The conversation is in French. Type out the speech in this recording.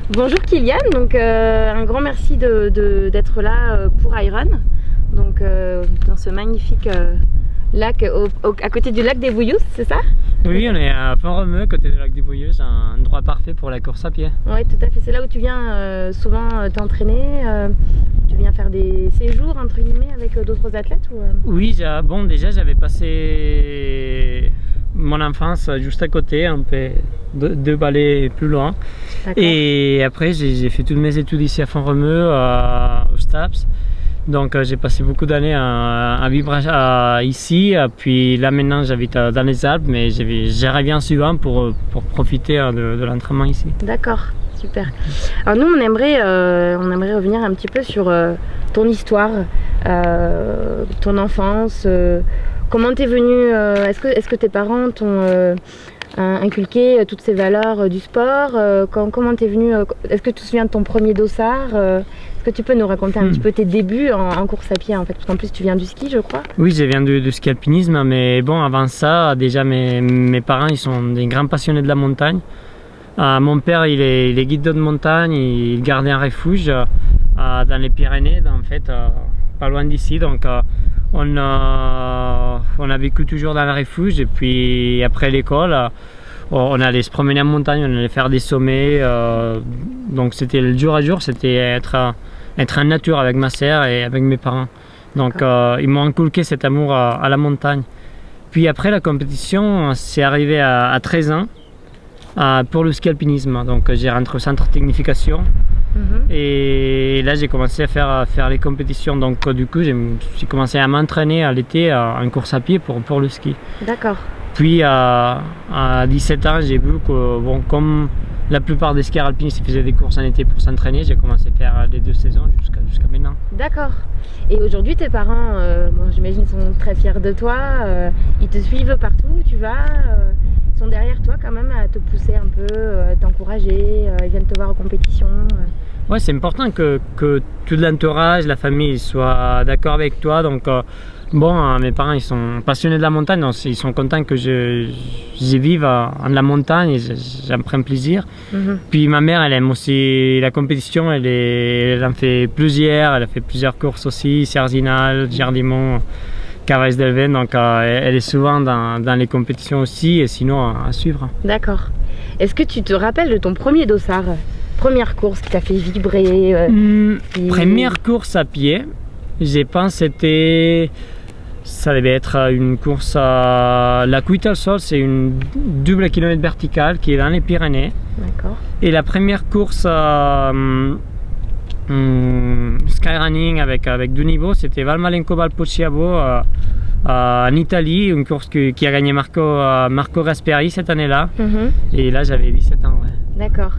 Bonjour Kylian, donc un grand merci d'être là pour Iron, donc dans ce magnifique lac à côté du lac des Bouillous, c'est ça? Oui, on est à Font-Romeu, côté du lac des Bouillous, un endroit parfait pour la course à pied. Oui, tout à fait, c'est là où tu viens souvent t'entraîner, tu viens faire des séjours entre guillemets avec d'autres athlètes ou, Oui, bon, déjà j'avais passé mon enfance juste à côté, un peu deux balais plus loin. Et après j'ai fait toutes mes études ici à Font-Romeu, au STAPS. Donc j'ai passé beaucoup d'années à vivre ici, puis là maintenant j'habite dans les Alpes, mais j'y reviens souvent pour profiter de l'entraînement ici. D'accord, super. Alors nous on aimerait revenir un petit peu sur ton histoire, ton enfance, comment t'es venu, est-ce que tes parents t'ont inculqué toutes ces valeurs du sport, comment t'es venu, est-ce que tu te souviens de ton premier dossard, est-ce que tu peux nous raconter un petit peu tes débuts en course à pied en fait, parce qu'en plus tu viens du ski je crois? Oui, je viens du ski alpinisme, mais bon avant ça déjà mes parents ils sont des grands passionnés de la montagne. Mon père il est guide de montagne, il gardait un refuge dans les Pyrénées en fait, pas loin d'ici, donc on a vécu toujours dans le refuge, et puis après l'école on allait se promener en montagne, on allait faire des sommets, donc c'était le jour à jour, c'était être en nature avec ma sœur et avec mes parents. Donc ils m'ont inculqué cet amour à la montagne. Puis après la compétition, c'est arrivé à 13 ans pour le ski alpinisme, donc j'ai rentré au centre de technification. Et là j'ai commencé à faire les compétitions, donc du coup j'ai commencé à m'entraîner à l'été en course à pied pour le ski. D'accord. Puis à 17 ans j'ai vu que bon, comme la plupart des skieurs alpinistes faisaient des courses en été pour s'entraîner, j'ai commencé à faire les 2 saisons jusqu'à maintenant. D'accord. Et aujourd'hui tes parents, bon, j'imagine sont très fiers de toi, ils te suivent partout où tu vas, ils sont derrière toi quand même à te pousser un peu, t'encourager, ils viennent te voir en compétition. Ouais, c'est important que tout l'entourage, la famille soit d'accord avec toi. Donc bon, mes parents ils sont passionnés de la montagne, donc ils sont contents que j'y vive en la montagne et j'en prends plaisir. Puis ma mère elle aime aussi la compétition, elle en fait plusieurs, elle a fait plusieurs courses aussi, Cerzinal, Gerdimont, Carrez d'Elven, donc elle est souvent dans les compétitions aussi, et sinon à suivre. D'accord. Est-ce que tu te rappelles de ton premier dossard? Première course qui t'a fait vibrer? Première course à pied, je pense que ça devait être une course à la Cuite al Sol, c'est une double kilomètre verticale qui est dans les Pyrénées. D'accord. Et la première course skyrunning avec du niveau, c'était Valmalenco Valpocciavo en Italie, une course qui a gagné Marco Gasperi cette année-là. Et là j'avais 17 ans. Ouais. D'accord.